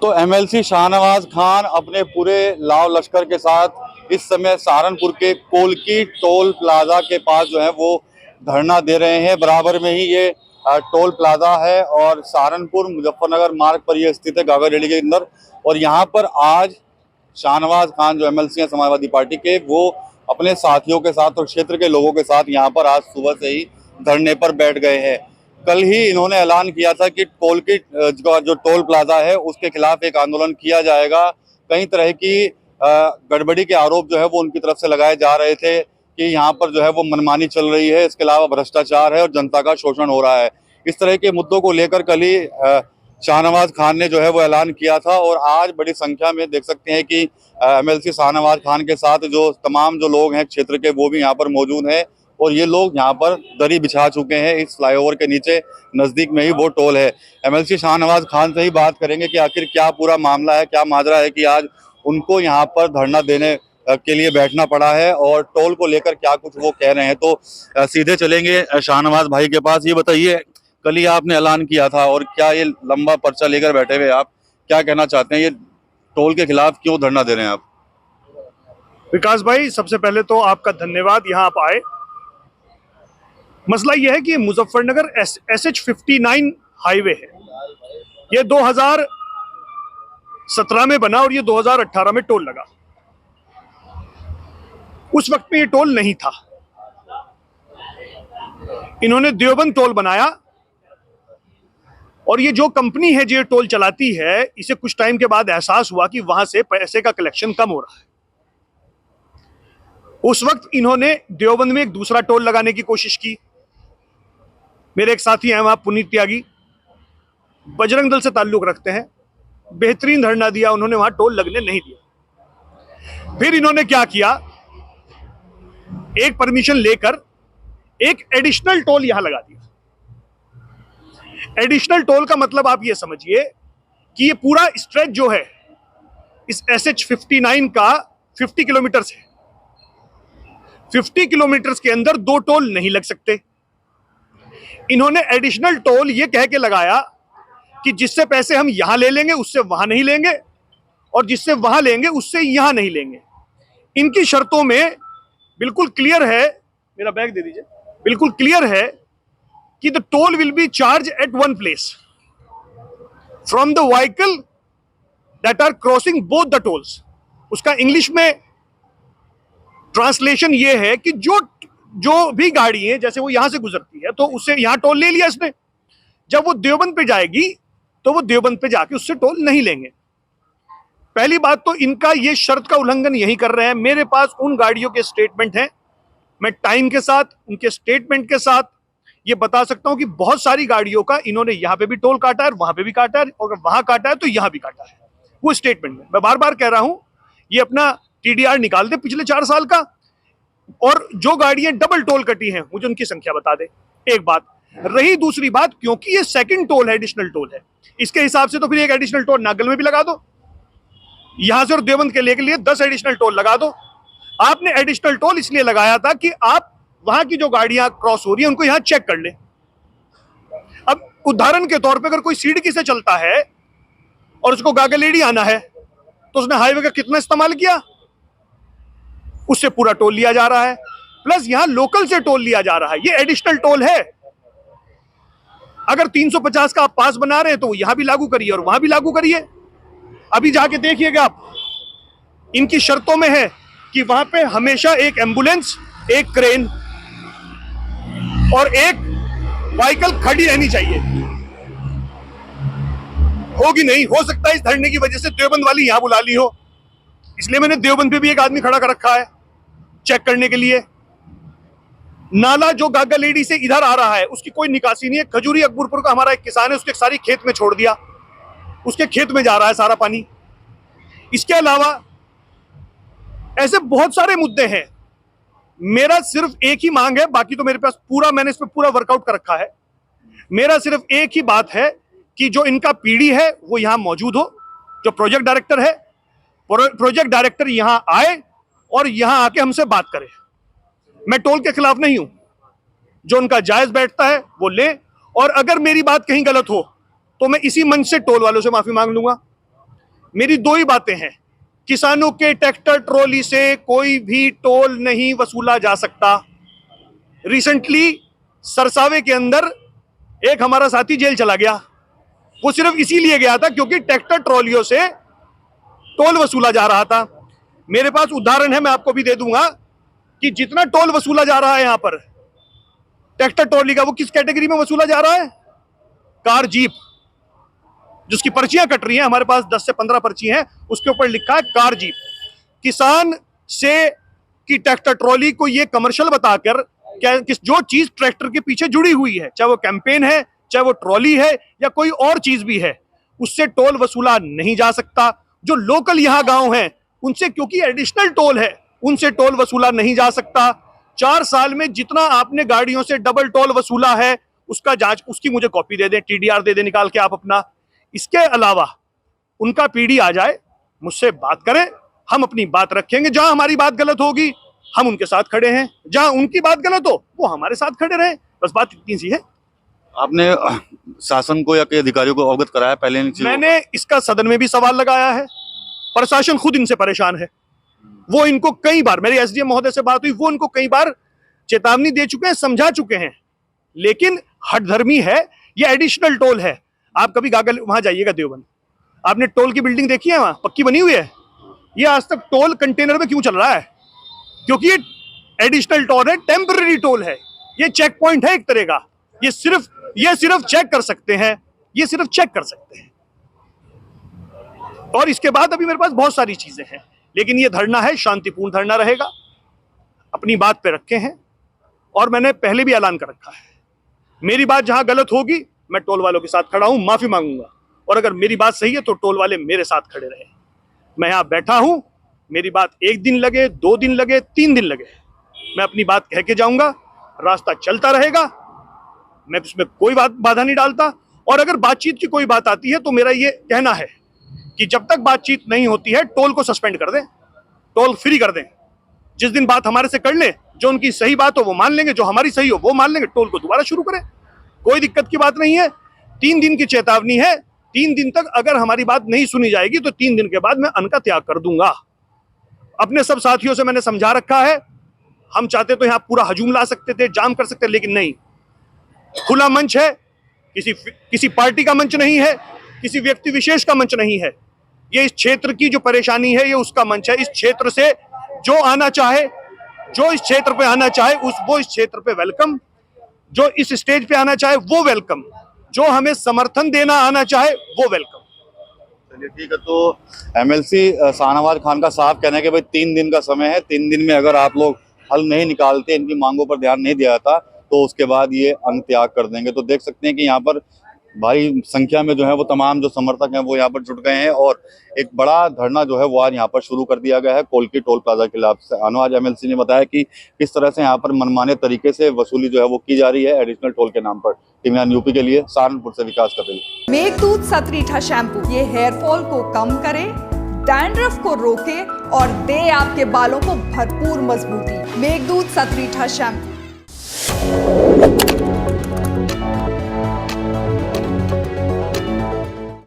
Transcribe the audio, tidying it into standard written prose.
तो एमएलसी शाहनवाज खान अपने पूरे लाव लश्कर के साथ इस समय सहारनपुर के कोलकी टोल प्लाजा के पास जो है वो धरना दे रहे हैं। बराबर में ही ये टोल प्लाजा है और सहारनपुर मुजफ्फरनगर मार्ग पर ये स्थित है, गागा डेली के अंदर। और यहाँ पर आज शाहनवाज खान जो एमएलसी हैं समाजवादी पार्टी के, वो अपने साथियों के साथ और क्षेत्र के लोगों के साथ यहाँ पर आज सुबह से ही धरने पर बैठ गए हैं। कल ही इन्होंने ऐलान किया था कि कोलकी जो टोल प्लाजा है उसके खिलाफ एक आंदोलन किया जाएगा। कई तरह की गड़बड़ी के आरोप जो है वो उनकी तरफ से लगाए जा रहे थे कि यहाँ पर जो है वो मनमानी चल रही है, इसके अलावा भ्रष्टाचार है और जनता का शोषण हो रहा है। इस तरह के मुद्दों को लेकर कल ही शाहनवाज खान ने जो है वो ऐलान किया था और आज बड़ी संख्या में देख सकते हैं कि एमएलसी शाहनवाज खान के साथ जो तमाम जो लोग हैं क्षेत्र के, वो भी यहाँ पर मौजूद हैं। और ये लोग यहाँ पर दरी बिछा चुके हैं। इस फ्लाईओवर के नीचे नजदीक में ही वो टोल है। एमएलसी शाहनवाज खान से ही बात करेंगे कि आखिर क्या पूरा मामला है, क्या माजरा है कि आज उनको यहाँ पर धरना देने के लिए बैठना पड़ा है और टोल को लेकर क्या कुछ वो कह रहे हैं। तो सीधे चलेंगे शाहनवाज भाई के पास। ये बताइए, कल ही आपने ऐलान किया था और क्या ये लंबा पर्चा लेकर बैठे हुए आप क्या कहना चाहते हैं? ये टोल के खिलाफ क्यों धरना दे रहे हैं आप? विकास भाई, सबसे पहले तो आपका धन्यवाद, यहाँ आप आए। मसला यह है कि मुजफ्फरनगर SH59 हाईवे है। ये 2017 में बना और ये 2018 में टोल लगा। उस वक्त में ये टोल नहीं था। इन्होंने देवबंद टोल बनाया और ये जो कंपनी है जो टोल चलाती है, इसे कुछ टाइम के बाद एहसास हुआ कि वहां से पैसे का कलेक्शन कम हो रहा है। उस वक्त इन्होंने देवबंद में एक दूसरा टोल लगाने की कोशिश की। मेरे एक साथी हैं वहां, पुनीत त्यागी, बजरंग दल से ताल्लुक रखते हैं, बेहतरीन धरना दिया, उन्होंने वहां टोल लगने नहीं दिया। फिर इन्होंने क्या किया, एक परमिशन लेकर एक एडिशनल टोल यहां लगा दिया। एडिशनल टोल का मतलब आप ये समझिए कि ये पूरा स्ट्रेच जो है इस SH59 का 50 किलोमीटर है। 50 किलोमीटर के अंदर दो टोल नहीं लग सकते। इन्होंने एडिशनल टोल ये कह के लगाया कि जिससे पैसे हम यहां ले लेंगे उससे वहां नहीं लेंगे और जिससे वहां लेंगे उससे यहां नहीं लेंगे। इनकी शर्तों में बिल्कुल क्लियर है, मेरा बैग दे दीजिए, बिल्कुल क्लियर है कि the toll will be charge at one place from the vehicle that are crossing both the tolls. उसका इंग्लिश में ट्रांसलेशन ये है कि जो भी गाड़ी है, जैसे वो यहां से गुजरती है तो उससे यहां टोल ले लिया इसने, जब वो देवबंद पे जाएगी तो वो देवबंद पे जाके उससे टोल नहीं लेंगे। पहली बात तो इनका ये शर्त का उल्लंघन यही कर रहे हैं। मेरे पास उन गाड़ियों के स्टेटमेंट हैं, मैं टाइम के साथ उनके स्टेटमेंट के साथ ये बता सकता हूं कि बहुत सारी गाड़ियों का इन्होंने यहां पे भी टोल काटा है, वहां पे भी काटा है, और वहां काटा है तो यहां भी काटा है। वो स्टेटमेंट में मैं बार बार कह रहा हूं, ये अपना TDR निकाल दे पिछले 4 साल का, और जो गाड़ियां डबल टोल कटी हैं मुझे उनकी संख्या बता दे। एक बात रही, दूसरी बात, क्योंकि ये सेकंड टोल है, एडिशनल टोल है, इसके हिसाब से तो फिर एक एडिशनल टोल नागल में भी लगा दो, यहां से और देवबंद के लिए 10 एडिशनल टोल लगा दो। आपने एडिशनल टोल इसलिए लगाया था कि आप वहां की जो गाड़ियां क्रॉस हो रही है उनको यहां चेक कर ले। अब उदाहरण के तौर पे अगर कोई सिडकी से चलता है और उसको गागलेडी आना है तो उसने हाईवे का कितना इस्तेमाल किया, उससे पूरा टोल लिया जा रहा है, प्लस यहां लोकल से टोल लिया जा रहा है। ये एडिशनल टोल है। अगर 350 का आप पास बना रहे हैं तो यहां भी लागू करिए और वहां भी लागू करिए। अभी जाके देखिएगा आप, इनकी शर्तों में है कि वहां पे हमेशा एक एम्बुलेंस, एक क्रेन और एक व्हीकल खड़ी रहनी चाहिए। होगी नहीं, हो सकता है इस धरने की वजह से देवबंद वाली यहां बुला ली हो, इसलिए मैंने देवबंद पे भी एक आदमी खड़ा कर रखा है चेक करने के लिए। नाला जो गागा लेडी से इधर आ रहा है उसकी कोई निकासी नहीं है। खजूरी अकबरपुर का हमारा एक किसान है, उसके सारी खेत में छोड़ दिया, उसके खेत में जा रहा है सारा पानी। इसके अलावा ऐसे बहुत सारे मुद्दे हैं। मेरा सिर्फ एक ही मांग है, बाकी तो मेरे पास पूरा, मैंने इस पर पूरा वर्कआउट कर रखा है। मेरा सिर्फ एक ही बात है कि जो इनका पीडी है वो यहां मौजूद हो, जो प्रोजेक्ट डायरेक्टर है, प्रोजेक्ट डायरेक्टर यहां आए और यहां आके हमसे बात करे। मैं टोल के खिलाफ नहीं हूं, जो उनका जायज बैठता है वो ले, और अगर मेरी बात कहीं गलत हो तो मैं इसी मंच से टोल वालों से माफी मांग लूंगा। मेरी दो ही बातें हैं, किसानों के ट्रैक्टर ट्रॉली से कोई भी टोल नहीं वसूला जा सकता। रिसेंटली सरसावे के अंदर एक हमारा साथी जेल चला गया, वो सिर्फ इसीलिए गया था क्योंकि ट्रैक्टर ट्रॉलियों से टोल वसूला जा रहा था। मेरे पास उदाहरण है, मैं आपको भी दे दूंगा कि जितना टोल वसूला जा रहा है यहां पर ट्रैक्टर ट्रॉली का, वो किस कैटेगरी में वसूला जा रहा है? कार जीप, जिसकी पर्चियां कट रही हैं, हमारे पास 10 से 15 पर्ची हैं, उसके ऊपर लिखा है कार जीप। किसान से कि ट्रैक्टर ट्रॉली को ये कमर्शियल बताकर क्या जो चीज ट्रैक्टर के पीछे जुड़ी हुई है, चाहे वो कैंपेन है, चाहे वो ट्रॉली है या कोई और चीज भी है, उससे टोल वसूला नहीं जा सकता। जो लोकल यहाँ गांव हैं उनसे, क्योंकि एडिशनल टोल है, उनसे टोल वसूला नहीं जा सकता। 4 साल में जितना आपने गाड़ियों से डबल टोल वसूला है उसका जांच, उसकी मुझे कॉपी दे दें, टीडीआर दे दें निकाल के आप अपना। इसके अलावा उनका पीडी आ जाए, मुझसे बात करें, हम अपनी बात रखेंगे। जहां हमारी बात गलत होगी हम उनके साथ खड़े हैं, जहां उनकी बात गलत हो वो हमारे साथ खड़े रहे, बस बात इतनी सी है। आपने शासन को या कई अधिकारियों को अवगत कराया पहले इन चीजों? मैंने इसका सदन में भी सवाल लगाया है, प्रशासन खुद इनसे परेशान है। वो इनको कई बार, मेरी एसडीएम महोदय से बात हुई, वो इनको कई बार चेतावनी दे चुके हैं, समझा चुके हैं, लेकिन हठधर्मी है। ये एडिशनल टोल है। आप कभी गागल वहां जाइएगा देवबंद, आपने टोल की बिल्डिंग देखी है, वहां पक्की बनी हुई है। ये आज तक टोल कंटेनर में क्यों चल रहा है? क्योंकि ये एडिशनल टोल है, टेम्पररी टोल है, ये चेक पॉइंट है एक तरह का। ये सिर्फ चेक कर सकते हैं, ये सिर्फ चेक कर सकते हैं। और इसके बाद अभी मेरे पास बहुत सारी चीजें हैं, लेकिन ये धरना है, शांतिपूर्ण धरना रहेगा, अपनी बात पे रखे हैं। और मैंने पहले भी ऐलान कर रखा है, मेरी बात जहां गलत होगी मैं टोल वालों के साथ खड़ा हूं, माफी मांगूंगा, और अगर मेरी बात सही है तो टोल वाले मेरे साथ खड़े रहे। मैं यहां बैठा हूं, मेरी बात 1 दिन लगे, 2 दिन लगे, 3 दिन लगे, मैं अपनी बात कह के जाऊंगा, रास्ता चलता रहेगा, मैं उसमें कोई बाधा नहीं डालता। और अगर बातचीत की कोई बात आती है तो मेरा ये कहना है कि जब तक बातचीत नहीं होती है टोल को सस्पेंड कर दें, टोल फ्री कर दें। जिस दिन बात हमारे से कर ले, जो उनकी सही बात हो वो मान लेंगे, जो हमारी सही हो वो मान लेंगे, टोल को दोबारा शुरू करें, कोई दिक्कत की बात नहीं है। 3 दिन की चेतावनी है, 3 दिन तक अगर हमारी बात नहीं सुनी जाएगी तो 3 दिन के बाद मैं अन्न का त्याग कर दूंगा। अपने सब साथियों से मैंने समझा रखा है, हम चाहते तो यहां पूरा हजूम ला सकते थे, जाम कर सकते, लेकिन नहीं, खुला मंच है, किसी पार्टी का मंच नहीं है, किसी व्यक्ति विशेष का मंच नहीं है। ये इस क्षेत्र की जो परेशानी है ये उसका मंच है। इस क्षेत्र से जो आना चाहे, जो इस क्षेत्र पे आना चाहे वो इस क्षेत्र पे वेलकम, जो इस स्टेज पे आना चाहे वो वेलकम, जो हमें समर्थन देना आना चाहे वो वेलकम। चलिए ठीक है। तो एमएलसी शाहनवाज खान का साफ कहना है कि भाई 3 दिन का समय है, 3 दिन में अगर आप लोग हल नहीं निकालते, इनकी मांगों पर ध्यान नहीं दिया जाता तो उसके बाद ये अन्न त्याग कर देंगे। तो देख सकते हैं कि यहाँ पर भारी संख्या में जो है वो तमाम जो समर्थक हैं वो यहाँ पर जुट गए हैं और एक बड़ा धरना जो है वो आज यहाँ पर शुरू कर दिया गया है कोलकी टोल प्लाजा के खिलाफ। शाहनवाज एमएलसी ने बताया कि किस तरह से यहाँ पर मनमाने तरीके से वसूली जो है वो की जा रही है एडिशनल टोल के नाम पर। टीम यूपी के लिए सहारनपुर से विकास कपिल। मेघदूत सतरीठा शैम्पू, ये हेयर फॉल को कम करे, डैंड्रफ को रोके और दे आपके बालों को भरपूर मजबूती। मेघदूत सतरीठा शैम्पू।